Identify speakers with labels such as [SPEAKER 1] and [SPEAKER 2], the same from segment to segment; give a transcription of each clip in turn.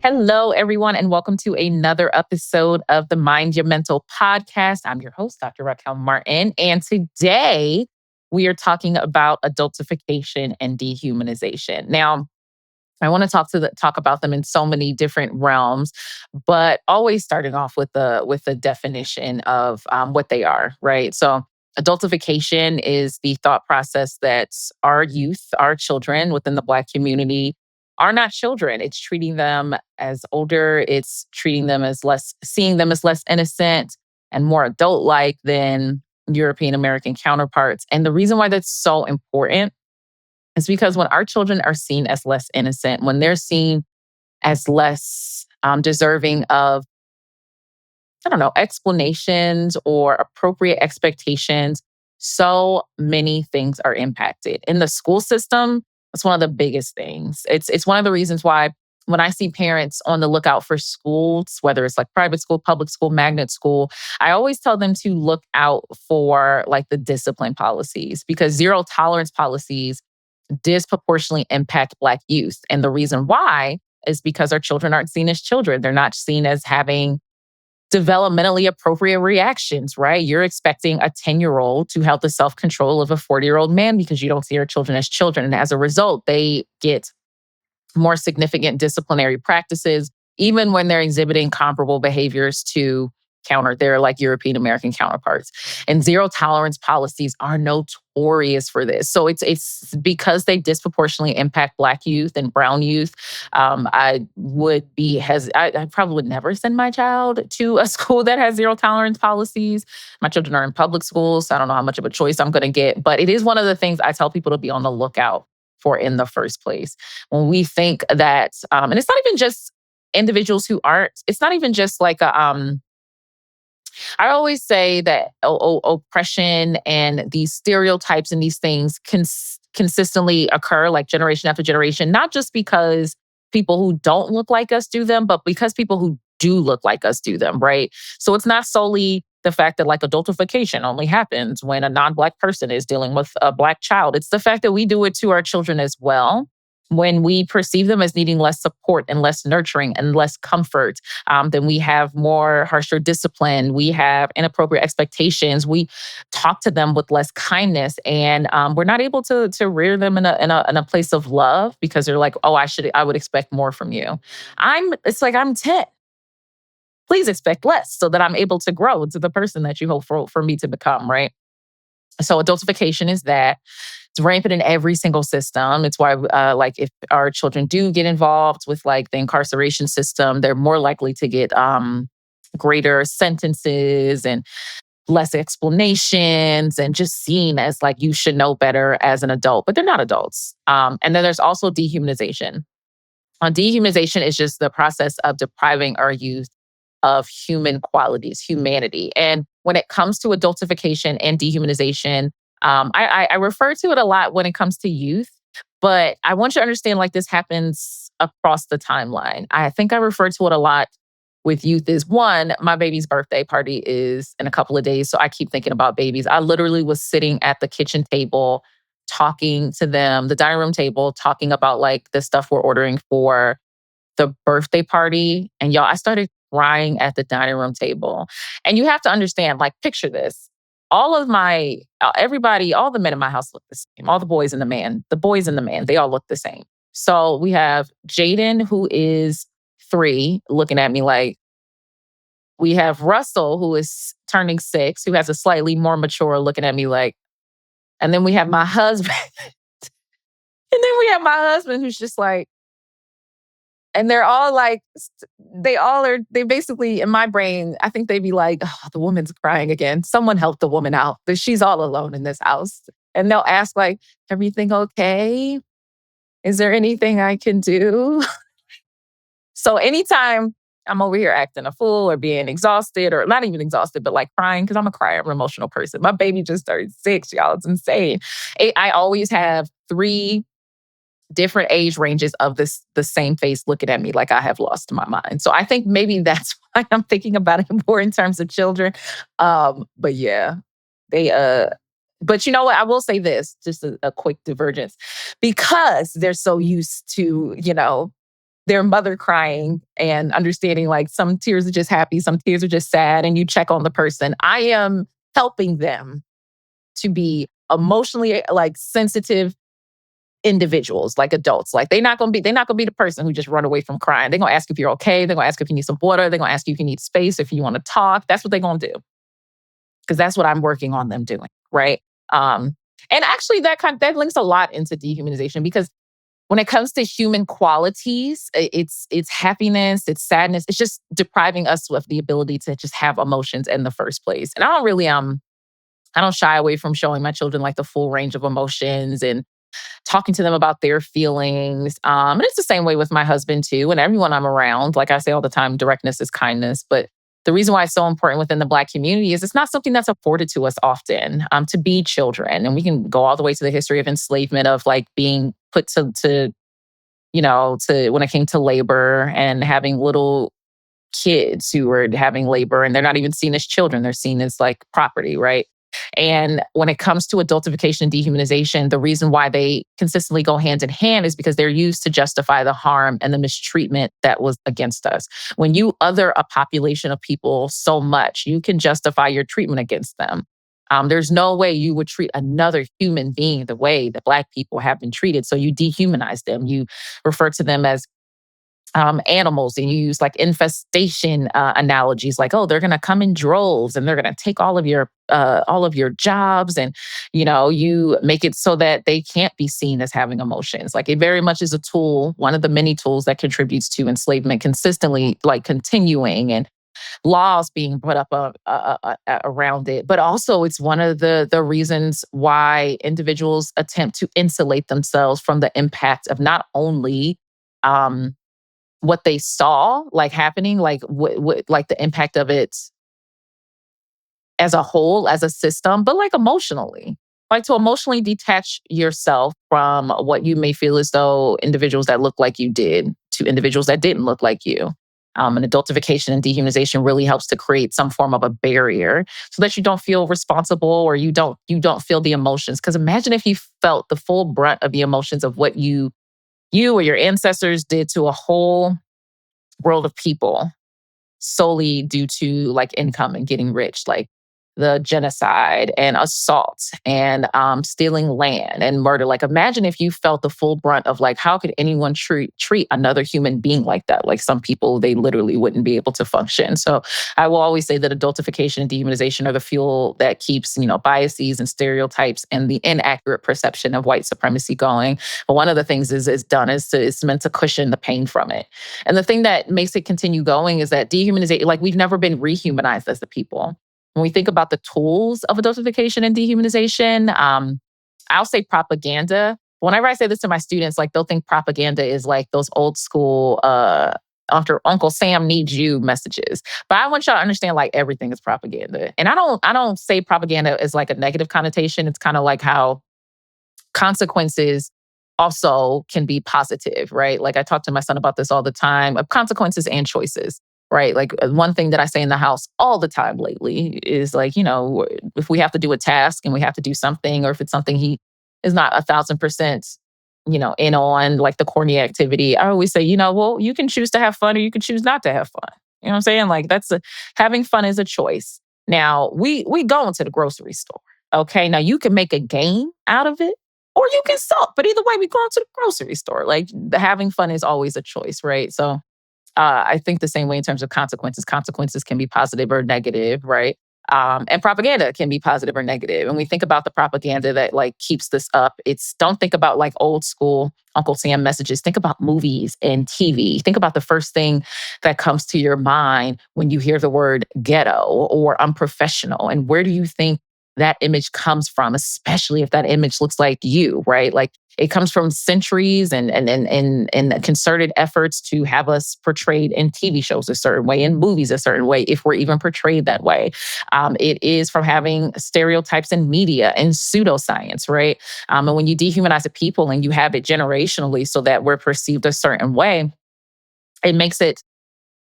[SPEAKER 1] Hello, everyone, and welcome to another episode of the Mind Your Mental podcast. I'm your host, Dr. Raquel Martin, and today we are talking about adultification and dehumanization. Now, I want to talk about them in so many different realms, but always starting off with the definition of what they are, right? So, adultification is the thought process that our youth, our children within the Black community, are not children. It's treating them as older. It's treating them as less, seeing them as less innocent and more adult-like than European American counterparts. And the reason why that's so important is because when our children are seen as less innocent, when they're seen as less deserving of, I don't know, explanations or appropriate expectations, so many things are impacted. In the school system, it's one of the biggest things. It's one of the reasons why when I see parents on the lookout for schools, whether it's like private school, public school, magnet school, I always tell them to look out for like the discipline policies because zero tolerance policies disproportionately impact Black youth. And the reason why is because our children aren't seen as children. They're not seen as having developmentally appropriate reactions, right? You're expecting a 10-year-old to have the self-control of a 40-year-old man because you don't see your children as children. And as a result, they get more significant disciplinary practices, even when they're exhibiting comparable behaviors to counter their like European American counterparts. And zero tolerance policies are notorious for this. So it's because they disproportionately impact Black youth and brown youth. I probably would never send my child to a school that has zero tolerance policies. My children are in public schools, so I don't know how much of a choice I'm going to get. But it is one of the things I tell people to be on the lookout for in the first place. When we think that, and it's not even just individuals who aren't, it's not even just like I always say that oppression and these stereotypes and these things consistently occur like generation after generation, not just because people who don't look like us do them, but because people who do look like us do them, right? So it's not solely the fact that like adultification only happens when a non-Black person is dealing with a Black child. It's the fact that we do it to our children as well when we perceive them as needing less support and less nurturing and less comfort. Then we have more harsher discipline. We have inappropriate expectations. We talk to them with less kindness, and we're not able to rear them in a place of love because they're like, oh, I would expect more from you. It's like I'm 10. Please expect less so that I'm able to grow into the person that you hope for me to become, right? So adultification is that. It's rampant in every single system. It's why, like, if our children do get involved with like the incarceration system, they're more likely to get greater sentences and less explanations and just seen as like you should know better as an adult, but they're not adults. And then there's also dehumanization. Dehumanization is just the process of depriving our youth of human qualities, humanity. And when it comes to adultification and dehumanization, I refer to it a lot when it comes to youth, but I want you to understand like this happens across the timeline. I think I refer to it a lot with youth is one, my baby's birthday party is in a couple of days. So I keep thinking about babies. I literally was sitting at the kitchen table talking to them, the dining room table, talking about like the stuff we're ordering for the birthday party. And y'all, I started crying at the dining room table. And you have to understand, like, picture this. All of everybody, all the men in my house look the same. All the boys and the man, they all look the same. So we have Jaden, who is 3, looking at me like, we have Russell, who is turning 6, who has a slightly more mature looking at me like, and then we have my husband. Who's just like, and they're all like, they basically, in my brain, I think they'd be like, oh, the woman's crying again. Someone help the woman out. She's all alone in this house. And they'll ask like, everything okay? Is there anything I can do? So anytime I'm over here acting a fool or being exhausted, or not even exhausted, but like crying, because I'm a crier, I'm an emotional person. My baby just turned 6, y'all. It's insane. I always have 3 different age ranges of the same face looking at me like I have lost my mind. So I think maybe that's why I'm thinking about it more in terms of children. But yeah, they but you know what? I will say this, just a quick divergence. Because they're so used to, their mother crying and understanding like some tears are just happy, some tears are just sad, and you check on the person. I am helping them to be emotionally like sensitive individuals, like adults. Like they're not gonna be the person who just run away from crying. They're gonna ask if you're okay. They're gonna ask if you need some water. They're gonna ask you if you need space, if you want to talk. That's what they're gonna do. Because that's what I'm working on them doing. Right. Um, and actually that links a lot into dehumanization because when it comes to human qualities, it's happiness, it's sadness, it's just depriving us of the ability to just have emotions in the first place. And I don't shy away from showing my children like the full range of emotions and talking to them about their feelings. And it's the same way with my husband too, and everyone I'm around. Like I say all the time, directness is kindness. But the reason why it's so important within the Black community is it's not something that's afforded to us often to be children. And we can go all the way to the history of enslavement, of like being put to to when it came to labor and having little kids who were having labor and they're not even seen as children, they're seen as like property, right? And when it comes to adultification and dehumanization, the reason why they consistently go hand in hand is because they're used to justify the harm and the mistreatment that was against us. When you other a population of people so much, you can justify your treatment against them. There's no way you would treat another human being the way that Black people have been treated. So you dehumanize them. You refer to them as animals, and you use like infestation analogies, like, oh, they're going to come in droves and they're going to take all of your jobs, and you make it so that they can't be seen as having emotions. Like it very much is a tool, one of the many tools that contributes to enslavement consistently, like continuing, and laws being put up around it. But also, it's one of the reasons why individuals attempt to insulate themselves from the impact of not only um, what they saw like happening, like like the impact of it as a whole, as a system, but like emotionally, like to emotionally detach yourself from what you may feel as though individuals that look like you did to individuals that didn't look like you. And adultification and dehumanization really helps to create some form of a barrier so that you don't feel responsible, or you don't feel the emotions. Because imagine if you felt the full brunt of the emotions of what you or your ancestors did to a whole world of people solely due to like income and getting rich, like the genocide and assault and stealing land and murder. Like imagine if you felt the full brunt of like, how could anyone treat another human being like that? Like some people, they literally wouldn't be able to function. So I will always say that adultification and dehumanization are the fuel that keeps, biases and stereotypes and the inaccurate perception of white supremacy going. But one of the things it's meant to cushion the pain from it. And the thing that makes it continue going is that dehumanization, like we've never been rehumanized as the people. When we think about the tools of adultification and dehumanization, I'll say propaganda. Whenever I say this to my students, like they'll think propaganda is like those old school after Uncle Sam needs you messages. But I want y'all to understand like everything is propaganda. And I don't say propaganda as like a negative connotation. It's kind of like how consequences also can be positive, right? Like I talk to my son about this all the time, of consequences and choices, right? Like one thing that I say in the house all the time lately is like, if we have to do a task and we have to do something, or if it's something he is not 1,000%, in on, like the corny activity, I always say, well, you can choose to have fun or you can choose not to have fun. You know what I'm saying? Like having fun is a choice. Now we go into the grocery store. Okay. Now you can make a game out of it or you can sulk. But either way, we go into the grocery store. Like having fun is always a choice, right? So I think the same way in terms of consequences. Consequences can be positive or negative, right? And propaganda can be positive or negative. And we think about the propaganda that like keeps this up. Don't think about like old school Uncle Sam messages. Think about movies and TV. Think about the first thing that comes to your mind when you hear the word ghetto or unprofessional. And where do you think that image comes from, especially if that image looks like you, right? Like it comes from centuries and concerted efforts to have us portrayed in TV shows a certain way, in movies a certain way, if we're even portrayed that way. It is from having stereotypes in media and pseudoscience, right? And when you dehumanize a people and you have it generationally so that we're perceived a certain way, it makes it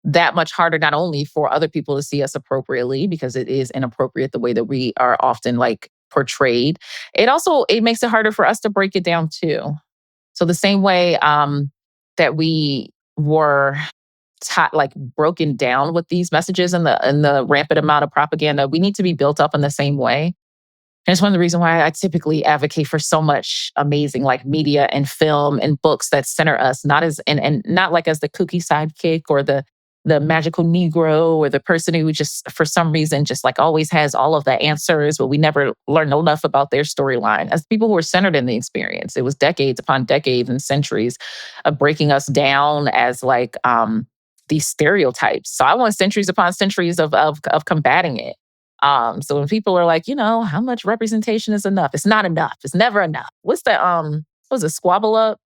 [SPEAKER 1] that much harder, not only for other people to see us appropriately, because it is inappropriate the way that we are often like portrayed. It makes it harder for us to break it down too. So the same way that we were like broken down with these messages and the rampant amount of propaganda. We need to be built up in the same way. And it's one of the reasons why I typically advocate for so much amazing like media and film and books that center us, not as and not like as the kooky sidekick or the magical Negro or the person who just for some reason just like always has all of the answers, but we never learn enough about their storyline. As people who are centered in the experience, it was decades upon decades and centuries of breaking us down as like these stereotypes. So I want centuries upon centuries of combating it. So when people are like, how much representation is enough? It's not enough. It's never enough. What's the what was it, squabble up?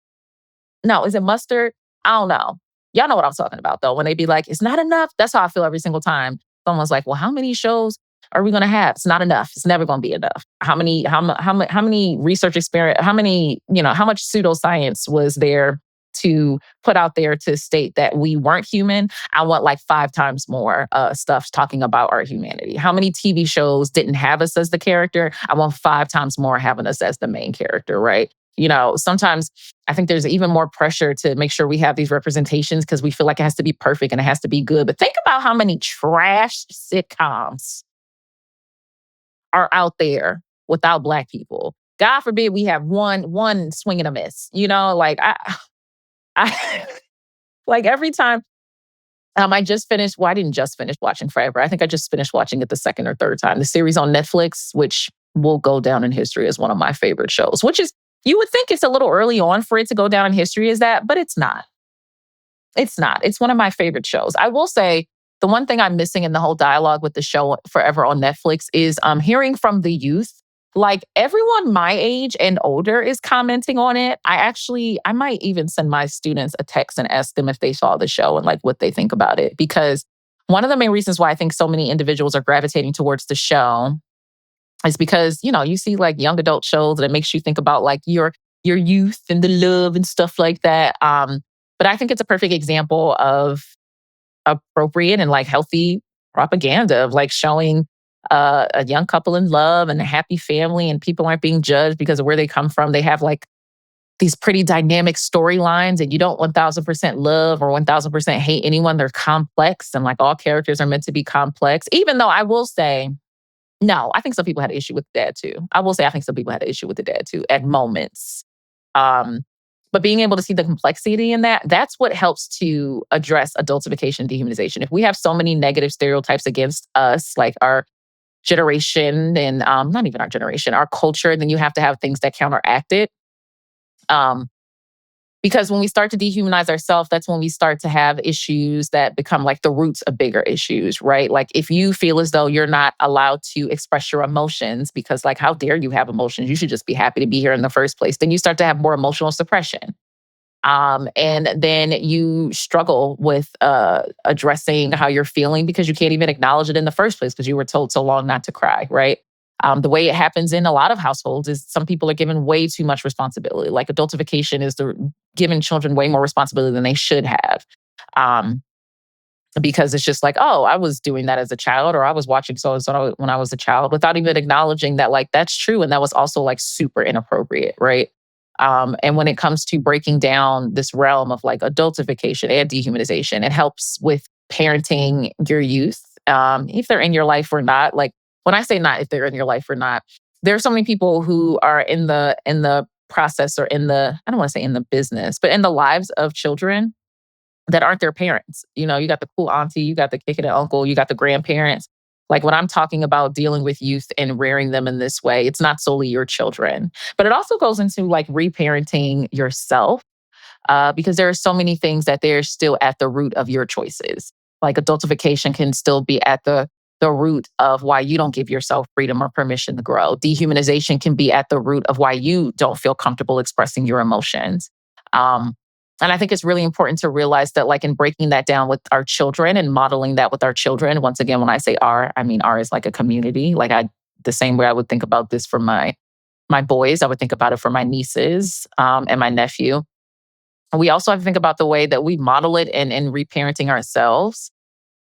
[SPEAKER 1] No, is it mustard? I don't know. Y'all know what I'm talking about though. When they be like, it's not enough. That's how I feel every single time. Someone's like, well, how many shows are we gonna have? It's not enough. It's never gonna be enough. How many research experience, how many, how much pseudoscience was there to put out there to state that we weren't human? I want like 5 times more stuff talking about our humanity. How many TV shows didn't have us as the character? I want 5 times more having us as the main character, right? Sometimes I think there's even more pressure to make sure we have these representations because we feel like it has to be perfect and it has to be good. But think about how many trash sitcoms are out there without Black people. God forbid we have one swing and a miss. Like I like every time. I just finished. Well, I didn't just finish watching Forever. I think I just finished watching it the second or third time. The series on Netflix, which will go down in history as one of my favorite shows. Which is, you would think it's a little early on for it to go down in history as that, but it's not. It's not. It's one of my favorite shows. I will say the one thing I'm missing in the whole dialogue with the show Forever on Netflix is hearing from the youth. Like everyone my age and older is commenting on it. I might even send my students a text and ask them if they saw the show and like what they think about it. Because one of the main reasons why I think so many individuals are gravitating towards the show is because, you see like young adult shows and it makes you think about like your youth and the love and stuff like that. But I think it's a perfect example of appropriate and like healthy propaganda of like showing a young couple in love and a happy family and people aren't being judged because of where they come from. They have like these pretty dynamic storylines and you don't 1000% love or 1000% hate anyone. They're complex and like all characters are meant to be complex. Even though I will say, no, I think some people had an issue with the dad too. I will say I think some people had an issue with the dad too at moments. Um, but being able to see the complexity in that, that's what helps to address adultification, dehumanization. If we have so many negative stereotypes against us, like our generation and not even our generation, our culture, then you have to have things that counteract it. Um, because when we start to dehumanize ourselves, that's when we start to have issues that become like the roots of bigger issues, right? Like if you feel as though you're not allowed to express your emotions because like, how dare you have emotions? You should just be happy to be here in the first place. Then you start to have more emotional suppression. And then you struggle with addressing how you're feeling because you can't even acknowledge it in the first place because you were told so long not to cry, right? The way it happens in a lot of households is some people are given way too much responsibility. Like adultification is giving children way more responsibility than they should have. Um, because it's just like, oh, I was doing that as a child, or I was watching so and so when I was a child, without even acknowledging that, like, that's true. And that was also like super inappropriate, right? And when it comes to breaking down this realm of like adultification and dehumanization, it helps with parenting your youth, if they're in your life or not. Like when I say not if they're in your life or not, there are so many people who are in the process or I don't want to say in the business, but in the lives of children that aren't their parents. You got the cool auntie, you got the kicking uncle, you got the grandparents. Like when I'm talking about dealing with youth and rearing them in this way, it's not solely your children, but it also goes into like reparenting yourself, because there are so many things that they're still at the root of your choices. Like adultification can still be at the root of why you don't give yourself freedom or permission to grow. Dehumanization can be at the root of why you don't feel comfortable expressing your emotions. Um, and I think it's really important to realize that, like, in breaking that down with our children and modeling that with our children, once again, when I say our, I mean our is like a community. The same way I would think about this for my boys, I would think about it for my nieces and my nephew. We also have to think about the way that we model it and reparenting ourselves,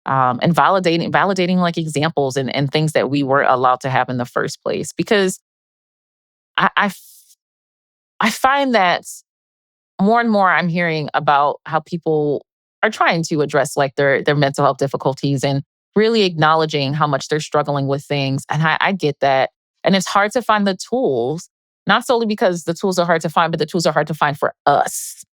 [SPEAKER 1] and validating like examples and things that we were allowed to have in the first place. Because I find that more and more I'm hearing about how people are trying to address like their mental health difficulties and really acknowledging how much they're struggling with things. And I get that. And it's hard to find the tools, not solely because the tools are hard to find, but the tools are hard to find for us,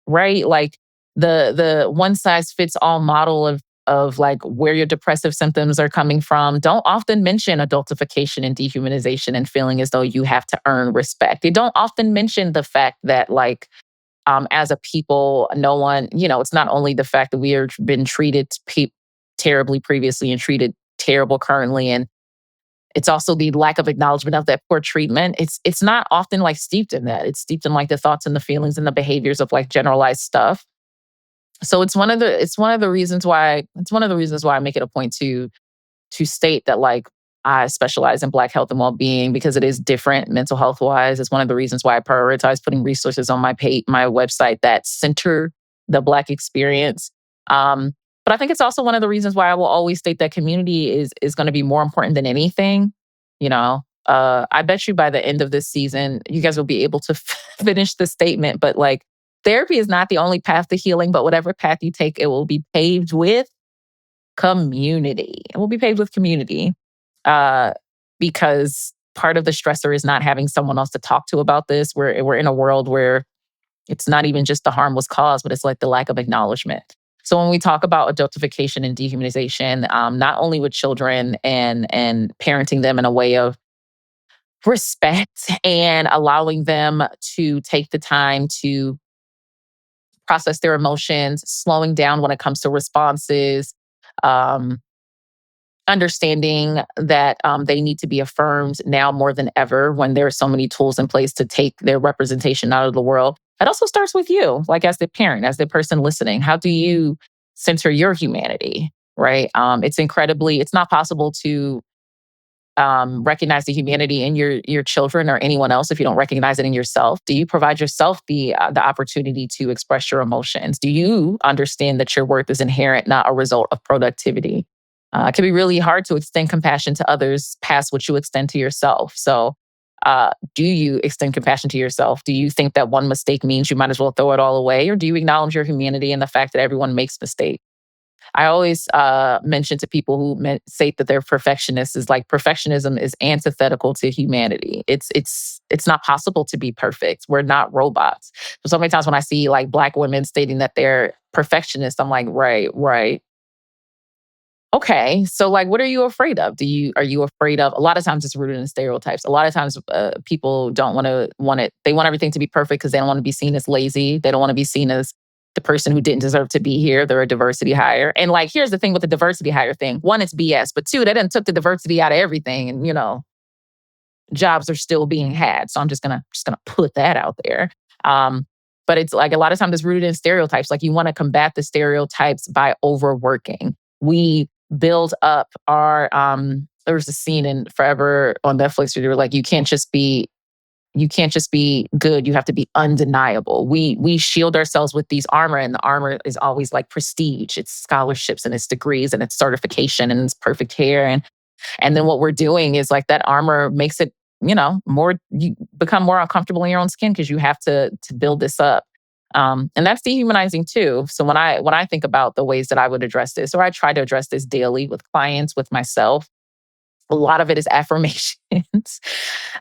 [SPEAKER 1] right? Like the one size fits all model of like where your depressive symptoms are coming from don't often mention adultification and dehumanization and feeling as though you have to earn respect. They don't often mention the fact that like as a people, no one, it's not only the fact that we have been treated terribly previously and treated terrible currently, and it's also the lack of acknowledgement of that poor treatment. It's not often like steeped in that. It's steeped in like the thoughts and the feelings and the behaviors of like generalized stuff. So it's one of the reasons why I make it a point to state that like I specialize in Black health and well-being because it is different mental health wise. It's one of the reasons why I prioritize putting resources on my website that center the Black experience. But I think it's also one of the reasons why I will always state that community is going to be more important than anything. I bet you by the end of this season, you guys will be able to finish the statement. But like, therapy is not the only path to healing, but whatever path you take, it will be paved with community. It will be paved with community uh, because part of the stressor is not having someone else to talk to about this. We're in a world where it's not even just the harm was caused, but it's like the lack of acknowledgement. So when we talk about adultification and dehumanization, not only with children and parenting them in a way of respect and allowing them to take the time to process their emotions, slowing down when it comes to responses, um, understanding that they need to be affirmed now more than ever when there are so many tools in place to take their representation out of the world. It also starts with you, like as the parent, as the person listening. How do you center your humanity, right? It's not possible to recognize the humanity in your children or anyone else if you don't recognize it in yourself. Do you provide yourself the opportunity to express your emotions? Do you understand that your worth is inherent, not a result of productivity? It can be really hard to extend compassion to others past what you extend to yourself. So, do you extend compassion to yourself? Do you think that one mistake means you might as well throw it all away? Or do you acknowledge your humanity and the fact that everyone makes mistakes? I always mention to people who say that they're perfectionists is like perfectionism is antithetical to humanity. It's not possible to be perfect. We're not robots. So many times when I see like Black women stating that they're perfectionists, I'm like, right, right. Okay, so like, what are you afraid of? Are you afraid of? A lot of times it's rooted in stereotypes. A lot of times people don't want it. They want everything to be perfect because they don't want to be seen as lazy. They don't want to be seen as the person who didn't deserve to be here. They're a diversity hire. And like, here's the thing with the diversity hire thing: one, it's BS, but two, they didn't took the diversity out of everything, and jobs are still being had. So I'm just gonna put that out there. Um, but it's like a lot of times it's rooted in stereotypes. Like you want to combat the stereotypes by overworking. We build up our there was a scene in Forever on Netflix where they were like, you can't just be good, you have to be undeniable. We shield ourselves with these armor, and the armor is always like prestige. It's scholarships and it's degrees and it's certification and it's perfect hair. And then what we're doing is like that armor makes it, more, you become more uncomfortable in your own skin because you have to build this up. And that's dehumanizing too. So when I think about the ways that I would address this, or I try to address this daily with clients, with myself, a lot of it is affirmations.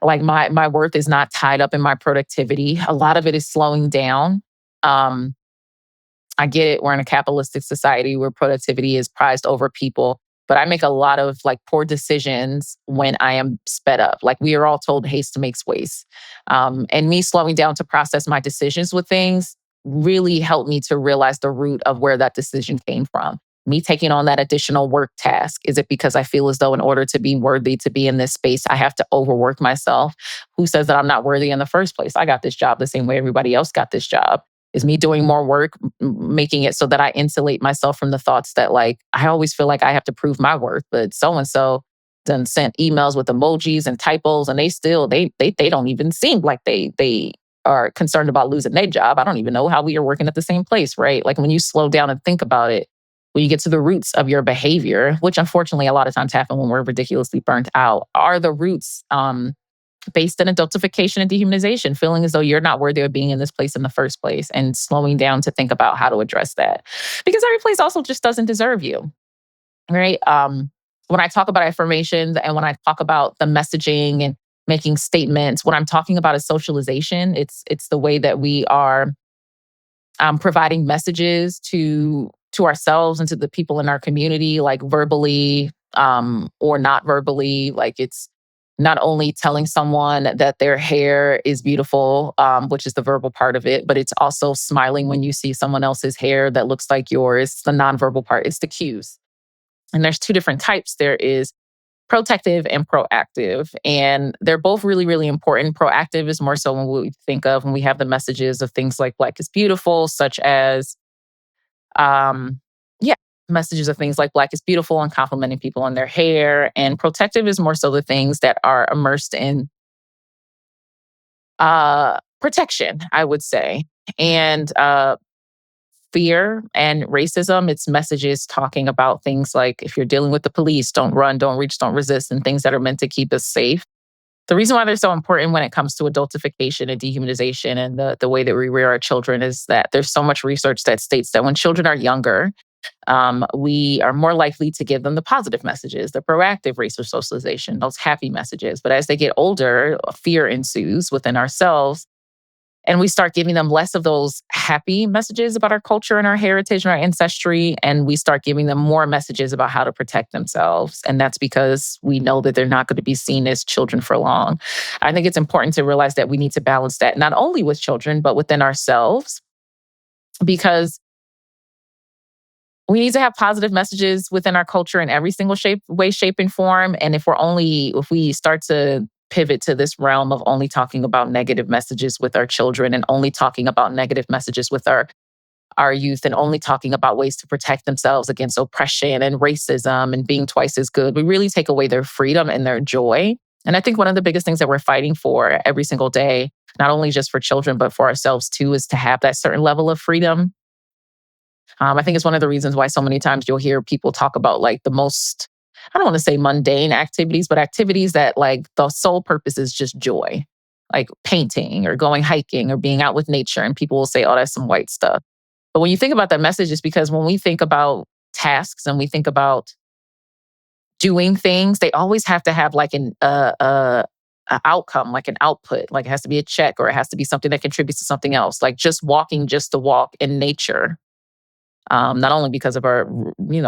[SPEAKER 1] Like my worth is not tied up in my productivity. A lot of it is slowing down. Um, I get it. We're in a capitalistic society where productivity is prized over people. But I make a lot of like poor decisions when I am sped up. Like we are all told haste makes waste. And me slowing down to process my decisions with things really helped me to realize the root of where that decision came from. Me taking on that additional work task. Is it because I feel as though in order to be worthy to be in this space, I have to overwork myself? Who says that I'm not worthy in the first place? I got this job the same way everybody else got this job. Is me doing more work, making it so that I insulate myself from the thoughts that like, I always feel like I have to prove my worth, but so-and-so done sent emails with emojis and typos and they don't even seem like they are concerned about losing their job. I don't even know how we are working at the same place, right? Like when you slow down and think about it, when you get to the roots of your behavior, which unfortunately a lot of times happen when we're ridiculously burnt out, are the roots based in adultification and dehumanization, feeling as though you're not worthy of being in this place in the first place, and slowing down to think about how to address that. Because every place also just doesn't deserve you, right? When I talk about affirmations and when I talk about the messaging and making statements, what I'm talking about is socialization. It's the way that we are providing messages to ourselves and to the people in our community, like verbally or not verbally. Like it's not only telling someone that their hair is beautiful, which is the verbal part of it, but it's also smiling when you see someone else's hair that looks like yours. The nonverbal part, it's the cues. And there's two different types. There is protective and proactive. And they're both really, really important. Proactive is more so when we think of when we have the messages of things like Black is beautiful, such as, yeah, messages of things like Black is beautiful and complimenting people on their hair. And protective is more so the things that are immersed in protection, I would say. And fear and racism, it's messages talking about things like if you're dealing with the police, don't run, don't reach, don't resist, and things that are meant to keep us safe. The reason why they're so important when it comes to adultification and dehumanization and the way that we rear our children is that there's so much research that states that when children are younger, we are more likely to give them the positive messages, the proactive racial socialization, those happy messages. But as they get older, fear ensues within ourselves. And we start giving them less of those happy messages about our culture and our heritage and our ancestry. And we start giving them more messages about how to protect themselves. And that's because we know that they're not going to be seen as children for long. I think it's important to realize that we need to balance that not only with children, but within ourselves, because we need to have positive messages within our culture in every single way, shape, and form. And if we start to pivot to this realm of only talking about negative messages with our children and only talking about negative messages with our youth and only talking about ways to protect themselves against oppression and racism and being twice as good, we really take away their freedom and their joy. And I think one of the biggest things that we're fighting for every single day, not only just for children, but for ourselves too, is to have that certain level of freedom. I think it's one of the reasons why so many times you'll hear people talk about like the most, I don't want to say mundane activities, but activities that like the sole purpose is just joy, like painting or going hiking or being out with nature. And people will say, oh, that's some white stuff. But when you think about that message, it's because when we think about tasks and we think about doing things, they always have to have like a outcome, like an output, like it has to be a check or it has to be something that contributes to something else, like just walking just to walk in nature. Not only because of our,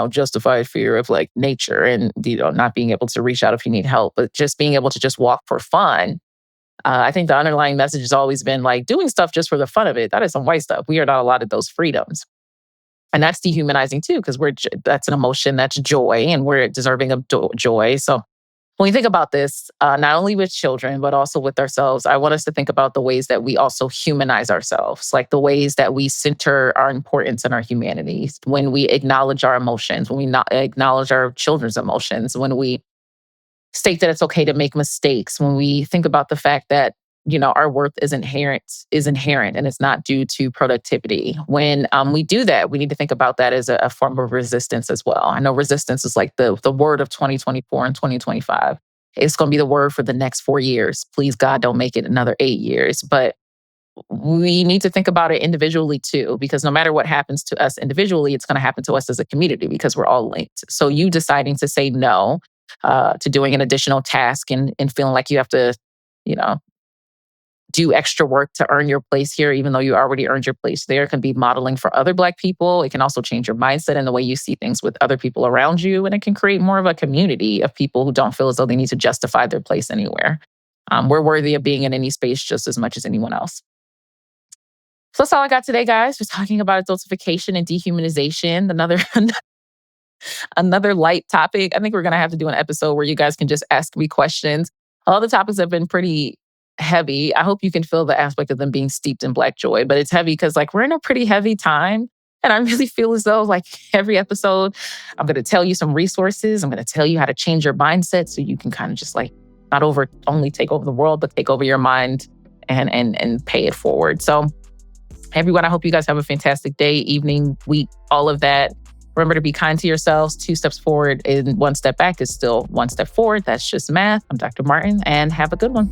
[SPEAKER 1] justified fear of like nature and, not being able to reach out if you need help, but just being able to just walk for fun. I think the underlying message has always been like doing stuff just for the fun of it. That is some white stuff. We are not allotted those freedoms. And that's dehumanizing too, because that's an emotion, that's joy, and we're deserving of joy. So when we think about this, not only with children, but also with ourselves, I want us to think about the ways that we also humanize ourselves, like the ways that we center our importance and our humanity, when we acknowledge our emotions, when we not acknowledge our children's emotions, when we state that it's okay to make mistakes, when we think about the fact that, our worth is inherent and it's not due to productivity. When we do that, we need to think about that as a form of resistance as well. I know resistance is like the word of 2024 and 2025. It's going to be the word for the next 4 years. Please, God, don't make it another 8 years. But we need to think about it individually too, because no matter what happens to us individually, it's going to happen to us as a community because we're all linked. So you deciding to say no to doing an additional task and feeling like you have to, do extra work to earn your place here, even though you already earned your place there, can be modeling for other Black people. It can also change your mindset and the way you see things with other people around you. And it can create more of a community of people who don't feel as though they need to justify their place anywhere. We're worthy of being in any space just as much as anyone else. So that's all I got today, guys. We're talking about adultification and dehumanization. Another light topic. I think we're going to have to do an episode where you guys can just ask me questions. All the topics have been pretty heavy. I hope you can feel the aspect of them being steeped in Black joy, but it's heavy because like we're in a pretty heavy time. And I really feel as though like every episode, I'm going to tell you some resources. I'm going to tell you how to change your mindset so you can kind of just like not only take over the world, but take over your mind and pay it forward. So everyone, I hope you guys have a fantastic day, evening, week, all of that. Remember to be kind to yourselves. 2 steps forward and 1 step back is still 1 step forward. That's just math. I'm Dr. Martin, and have a good one.